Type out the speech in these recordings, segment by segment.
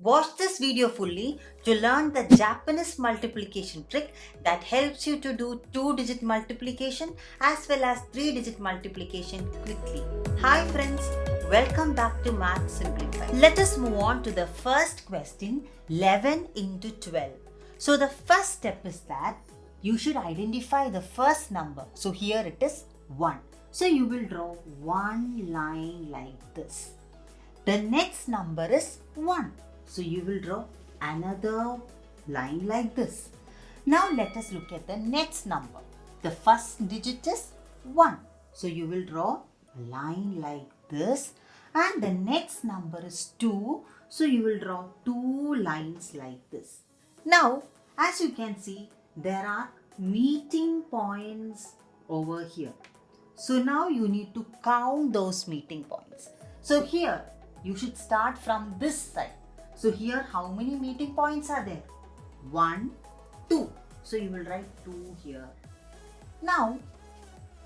Watch this video fully to learn the Japanese multiplication trick that helps you to do 2-digit multiplication as well as 3-digit multiplication quickly. Hi friends, welcome back to Math Simplified. Let us move on to the first question, 11 into 12. So the first step is that you should identify the first number. So here it is 1. So you will draw one line like this. The next number is 1. So you will draw another line like this. Now let us look at the next number. The first digit is 1. So you will draw a line like this. And the next number is 2. So you will draw 2 lines like this. Now as you can see, there are meeting points over here. So now you need to count those meeting points. So here you should start from this side. So here how many meeting points are there? 1, 2. So you will write 2 here. Now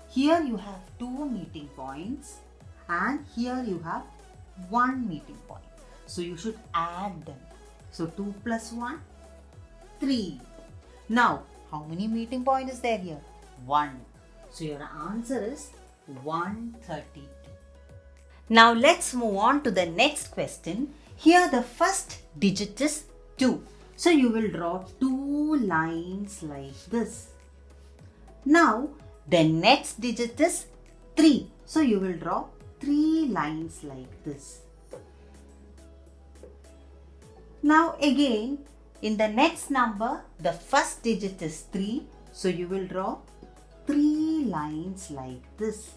here you have 2 meeting points and here you have 1 meeting point. So you should add them. So 2 plus 1, 3. Now how many meeting points is there here? 1. So your answer is 132. Now let's move on to the next question. Here the first digit is 2. So you will draw 2 lines like this. Now the next digit is 3. So you will draw 3 lines like this. Now again in the next number the first digit is 3. So you will draw 3 lines like this.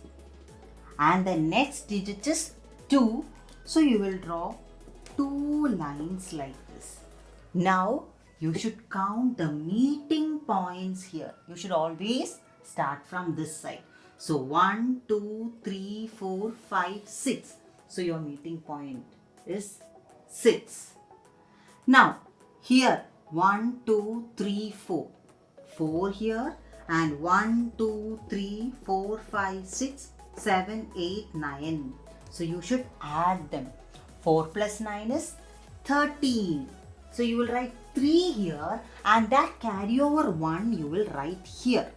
And the next digit is 2. So you will draw 2 lines like this. Now you should count the meeting points here. You should always start from this side. So 1, 2, 3, 4, 5, 6. So your meeting point is 6. Now here 1, 2, 3, 4. 4 here and 1, 2, 3, 4, 5, 6, 7, 8, 9. So you should add them. 4 plus 9 is 13. So you will write 3 here and that carryover 1 you will write here.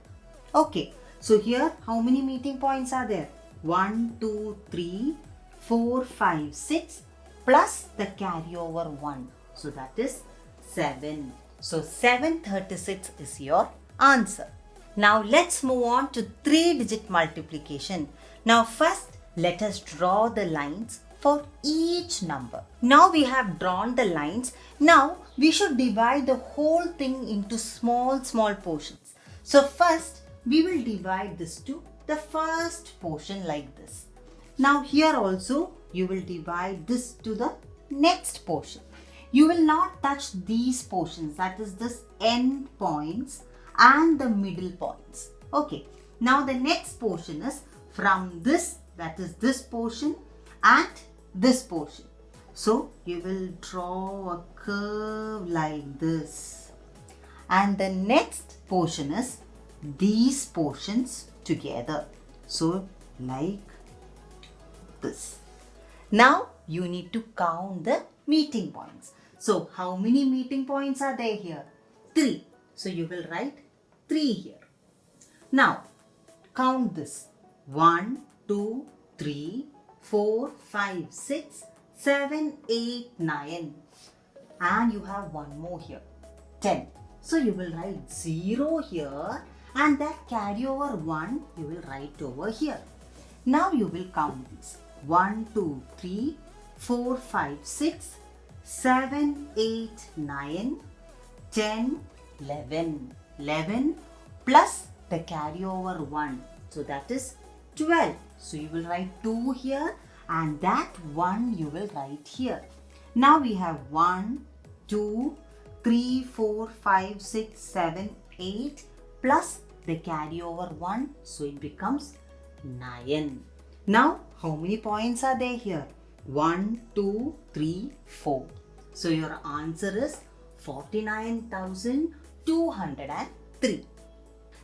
Okay. So here how many meeting points are there? 1, 2, 3, 4, 5, 6 plus the carryover 1. So that is 7. So 736 is your answer. Now let's move on to 3-digit multiplication. Now first let us draw the lines for each number. Now we have drawn the lines. Now we should divide the whole thing into small portions. So first we will divide this to the first portion like this. Now here also you will divide this to the next portion. You will not touch these portions, that is this end points and the middle points. Okay. Now the next portion is from this, that is this portion and this portion. So you will draw a curve like this. And the next portion is these portions together. So like this. Now you need to count the meeting points. So how many meeting points are there here? 3. So you will write 3 here. Now count this. 1, 2, 3, 4, 5, 6, 7, 8, 9. And you have one more here. 10. So you will write 0 here and that carryover 1 you will write over here. Now you will count these. 1, 2, 3, 4, 5, 6, 7, 8, 9, 10, 11. 11 plus the carryover 1. So that is 12. So you will write 2 here and that 1 you will write here. Now we have 1, 2, 3, 4, 5, 6, 7, 8 plus the carryover 1. So it becomes 9. Now how many points are there here? 1, 2, 3, 4. So your answer is 49,203.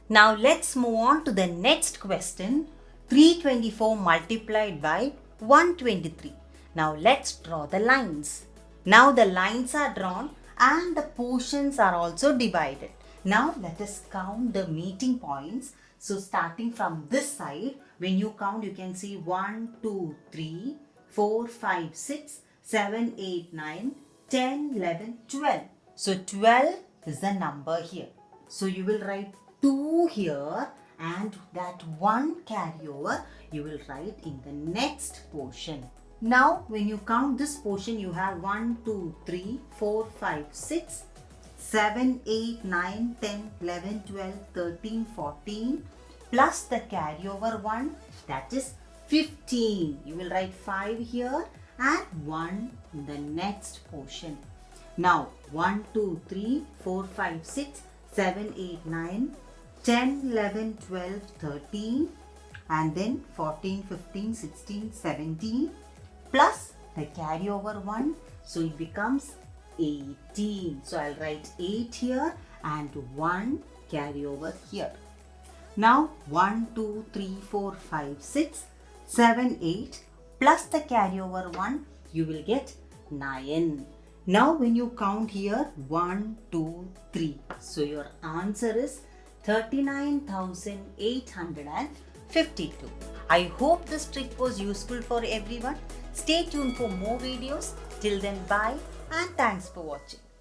Now let's move on to the next question. 324 multiplied by 123. Now let's draw the lines. Now the lines are drawn and the portions are also divided. Now let us count the meeting points. So starting from this side, when you count, you can see 1, 2, 3, 4, 5, 6, 7, 8, 9, 10, 11, 12. So 12 is the number here. So you will write 2 here and that 1 carryover you will write in the next portion. Now when you count this portion, you have 1, 2, 3, 4, 5, 6, 7, 8, 9, 10, 11, 12, 13, 14 plus the carryover 1, that is 15. You will write 5 here and 1 in the next portion. Now 1, 2, 3, 4, 5, 6, 7, 8, 9, 10, 11, 12, 13 and then 14, 15, 16, 17 plus the carryover 1. So it becomes 18. So I'll write 8 here and 1 carryover here. Now 1, 2, 3, 4, 5, 6, 7, 8 plus the carryover 1, you will get 9. Now when you count here 1, 2, 3. So your answer is 39,852. I hope this trick was useful for everyone. Stay tuned for more videos. Till then, bye and thanks for watching.